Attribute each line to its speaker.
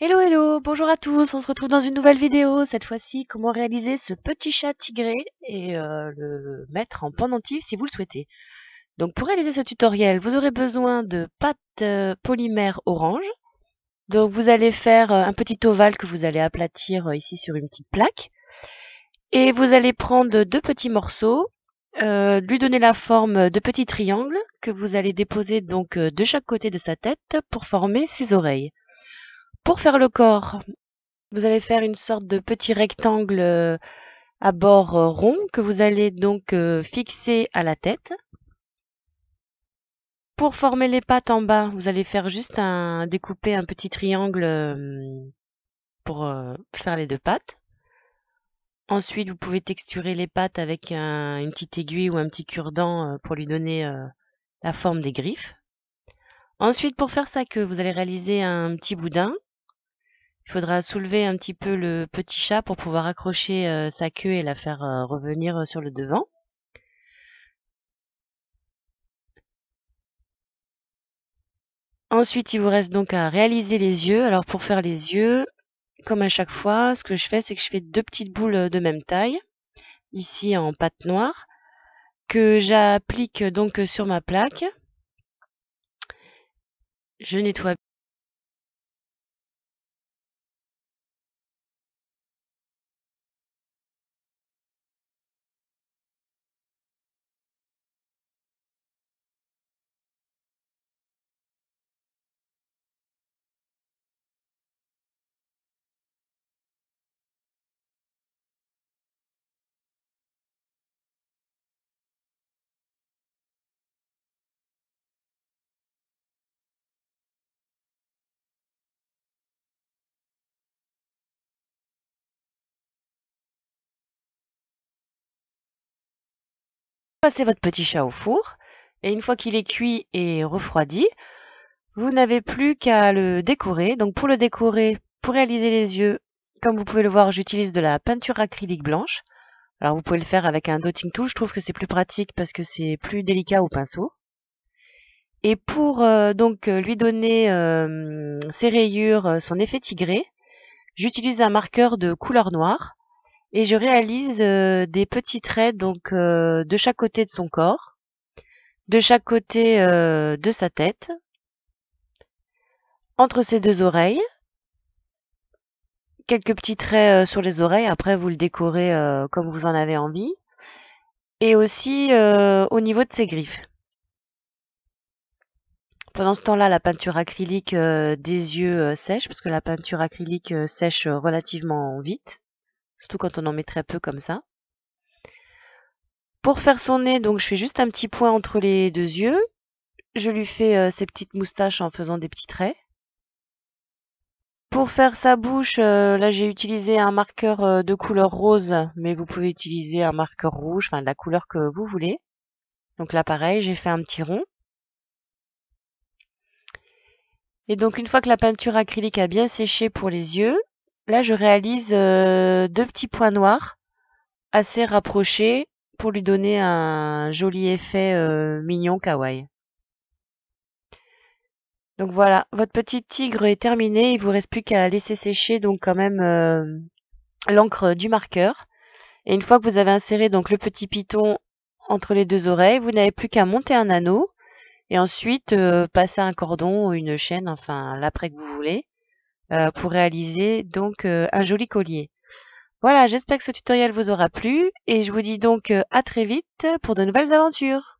Speaker 1: Hello hello, bonjour à tous, on se retrouve dans une nouvelle vidéo, cette fois-ci comment réaliser ce petit chat tigré et le mettre en pendentif si vous le souhaitez. Donc pour réaliser ce tutoriel, vous aurez besoin de pâte polymère orange. Donc vous allez faire un petit ovale que vous allez aplatir ici sur une petite plaque. Et vous allez prendre deux petits morceaux, lui donner la forme de petits triangles que vous allez déposer donc de chaque côté de sa tête pour former ses oreilles. Pour faire le corps, vous allez faire une sorte de petit rectangle à bord rond que vous allez donc fixer à la tête. Pour former les pattes en bas, vous allez faire juste découper un petit triangle pour faire les deux pattes. Ensuite, vous pouvez texturer les pattes avec une petite aiguille ou un petit cure-dent pour lui donner la forme des griffes. Ensuite, pour faire ça, que vous allez réaliser un petit boudin. Il faudra soulever un petit peu le petit chat pour pouvoir accrocher sa queue et la faire revenir sur le devant. Ensuite, il vous reste donc à réaliser les yeux. Alors pour faire les yeux, comme à chaque fois, ce que je fais, c'est que je fais deux petites boules de même taille, ici en pâte noire, que j'applique donc sur ma plaque. Je nettoie. Passez votre petit chat au four. Et une fois qu'il est cuit et refroidi, vous n'avez plus qu'à le décorer. Donc pour le décorer, pour réaliser les yeux, comme vous pouvez le voir, j'utilise de la peinture acrylique blanche. Alors vous pouvez le faire avec un dotting tool, je trouve que c'est plus pratique parce que c'est plus délicat au pinceau. Et pour lui donner ses rayures, son effet tigré, j'utilise un marqueur de couleur noire et je réalise des petits traits donc de chaque côté de son corps, de chaque côté de sa tête, entre ses deux oreilles, quelques petits traits sur les oreilles, après vous le décorez comme vous en avez envie, et aussi au niveau de ses griffes. Pendant ce temps-là, la peinture acrylique des yeux sèche, parce que la peinture acrylique sèche relativement vite, surtout quand on en met très peu comme ça. Pour faire son nez, donc je fais juste un petit point entre les deux yeux. Je lui fais ses petites moustaches en faisant des petits traits. Pour faire sa bouche, là j'ai utilisé un marqueur de couleur rose, mais vous pouvez utiliser un marqueur rouge, enfin de la couleur que vous voulez. Donc là pareil, j'ai fait un petit rond. Et donc une fois que la peinture acrylique a bien séché pour les yeux, là je réalise deux petits points noirs assez rapprochés pour lui donner un joli effet mignon kawaii. Donc voilà, votre petit tigre est terminé, il vous reste plus qu'à laisser sécher donc quand même l'encre du marqueur. Et une fois que vous avez inséré donc le petit python entre les deux oreilles, vous n'avez plus qu'à monter un anneau et ensuite passer un cordon ou une chaîne, enfin l'après que vous voulez, pour réaliser donc un joli collier. Voilà, j'espère que ce tutoriel vous aura plu et je vous dis donc à très vite pour de nouvelles aventures.